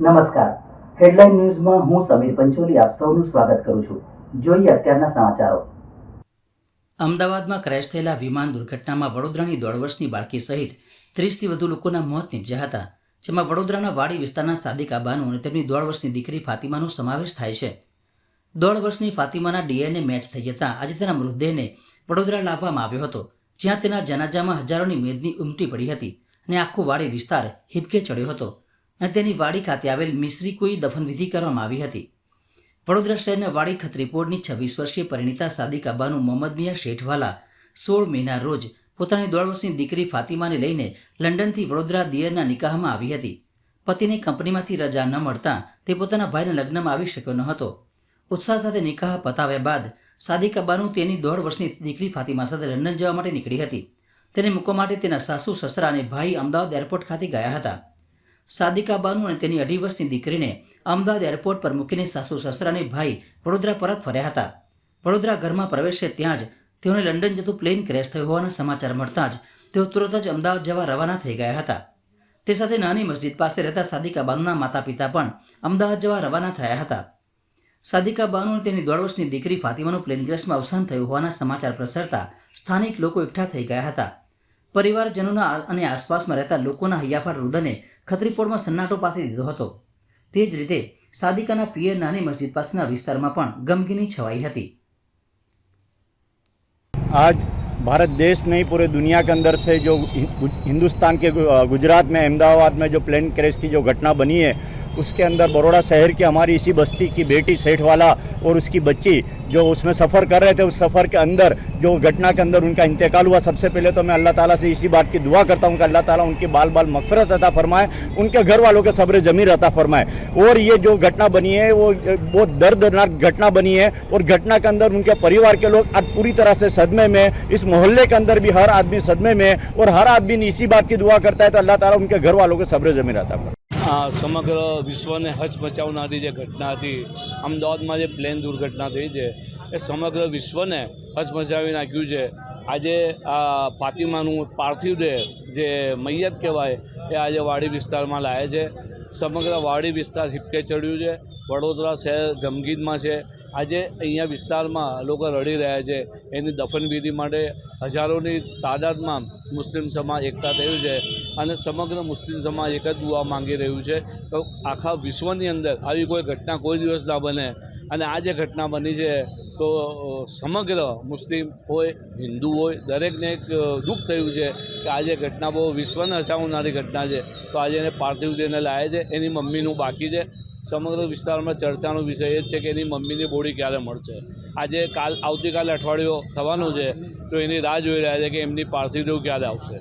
નમસ્કાર, હેડલાઇન ન્યૂઝમાં હું સમીર પંચોલી આપ સૌનું સ્વાગત કરું છું। જોઈએ અત્યારના સમાચારો। અમદાવાદમાં ક્રેશ થયેલા વિમાન દુર્ઘટનામાં વડોદરાની 1.5 વર્ષની બાળકી સહિત 30થી વધુ લોકોના મોત નીપજ્યા હતા, જેમાં વડોદરાના વાડી વિસ્તારના સાદિકા બાનુ અને તેમની 1.5 વર્ષની દીકરી ફાતિમાનો સમાવેશ થાય છે। 1.5 વર્ષની ફાતિમાના ડીએનએ મેચ થઈ જતાં આજે તેના મૃતદેહને વડોદરા લાવવામાં આવ્યો હતો, જ્યાં તેના જનાજામાં હજારોની મેદની ઉમટી પડી હતી અને આખો વાડી વિસ્તાર હિબકે ચડ્યો હતો અને તેની વાડી ખાતે આવેલ મિશ્રીકોઈ દફનવિધિ કરવામાં આવી હતી। વડોદરા શહેરના વાડી ખત્રીપોળની 26 વર્ષીય પરિણીતા સાદિકા બાનુ મોહમ્મદ મિયા શેઠવાલા 16 મેના રોજ પોતાની 1.5 વર્ષની દીકરી ફાતિમાને લઈને લંડનથી વડોદરા દિયરના નિકાહમાં આવી હતી। પતિને કંપનીમાંથી રજા ન મળતા તે પોતાના ભાઈના લગ્નમાં આવી શક્યો ન હતો। ઉત્સાહ સાથે નિકાહ પતાવ્યા બાદ સાદિકા બાનુ તેની 1.5 વર્ષની દીકરી ફાતિમા સાથે લંડન જવા માટે નીકળી હતી। તેને મૂકવા માટે તેના સાસુ સસરા અને ભાઈ અમદાવાદ એરપોર્ટ ખાતે ગયા હતા। સાદિકા બાનુ અને તેની 2.5 વર્ષની દીકરીને અમદાવાદ એરપોર્ટ પર મૂકીને સાસુ સસરા અને ભાઈ વડોદરા પરત ફર્યા હતા। વડોદરા ઘરમાં પ્રવેશે ત્યાં જ તેઓને લંડન જતું પ્લેન ક્રેશ થયું હોવાના સમાચાર મળતા જ તેઓ તુરંત જ અમદાવાદ જવા રવાના થઈ ગયા હતા। તે સાથે નાની મસ્જિદ પાસે રહેતા સાદિકા બાનુના માતા પિતા પણ અમદાવાદ જવા રવાના થયા હતા। સાદિકા બાનુ અને તેની 1.5 વર્ષની દીકરી ફાતિમાનું પ્લેન ક્રેશમાં અવસાન થયું હોવાના સમાચાર પ્રસરતા સ્થાનિક લોકો એકઠા થઈ ગયા હતા। પરિવારજનોના અને આસપાસમાં રહેતા લોકોના હૈયાફાટ રુદને ખત્રીપોળમાં સન્નાટો પાથરી દીધો હતો। તે જ રીતે સાદિકાના પિયર નાની મસ્જિદ પાસેના વિસ્તારમાં પણ ગમગીની છવાઈ હતી। आज भारत देश नहीं पूरे दुनिया के अंदर से जो हिंदुस्तान के गुजरात में अहमदाबाद में जो प्लेन क्रैश की जो घटना बनी है, उसके अंदर बड़ौदा शहर की हमारी इसी बस्ती की बेटी सेठवाला और उसकी बच्ची जो उसमें सफ़र कर रहे थे, उस सफ़र के अंदर जो घटना के अंदर उनका इंतकाल हुआ। सबसे पहले तो मैं अल्लाह ताला से इसी बात की दुआ करता हूँ कि अल्लाह ताला उनके बाल बाल मग़फ़िरत अता फरमाए, उनके घर वालों के सब्र जमीर अता फरमाए। और ये जो घटना बनी है वो बहुत दर्दनाक घटना बनी है और घटना के अंदर उनके परिवार के लोग आज पूरी तरह से सदमे में, इस मोहल्ले के अंदर भी हर आदमी सदमे में और हर आदमी इसी बात की दुआ करता है तो अल्लाह ताला उनके घर वालों के सब्र जमीर अता फरमाए। સમગ્ર વિશ્વને હચમચાવનારી જે ઘટના હતી, અમદાવાદમાં જે પ્લેન દુર્ઘટના થઈ છે એ સમગ્ર વિશ્વને હચમચાવી નાખ્યું છે। આજે આ ફાતિમાનું પાર્થિવ દેહ જે મૈયત કહેવાય એ આજે વાડી વિસ્તારમાં લાવે છે। સમગ્ર વાડી વિસ્તાર હિપકે ચડ્યું છે। વડોદરા શહેર ગમગીનમાં છે। આજે અહીંયા વિસ્તારમાં લોકો રડી રહ્યા છે। એની દફનવિધિ માટે હજારોની તાદાદમાં મુસ્લિમ સમાજ એકઠા થયું છે અને સમગ્ર મુસ્લિમ સમાજ એક જ દુઆ માંગી રહ્યું છે તો આખા વિશ્વની અંદર આવી કોઈ ઘટના કોઈ દિવસ ના બને। અને આ જે ઘટના બની છે તો સમગ્ર મુસ્લિમ હોય હિન્દુ હોય દરેકને એક દુઃખ થયું છે કે આ જે ઘટના બહુ વિશ્વને હચાવનારી ઘટના છે। તો આજે એને પાર્થિવ દેહને લાવે છે। એની મમ્મીનું બાકી છે। સમગ્ર વિસ્તારમાં ચર્ચાનો વિષય એ જ છે કે એની મમ્મીની બોડી ક્યારે મળશે। આજે આવતીકાલે અઠવાડિયું થવાનું છે તો એની રાહ જોઈ રહ્યા છે કે એમની પાર્થિવ દેહ ક્યારે આવશે।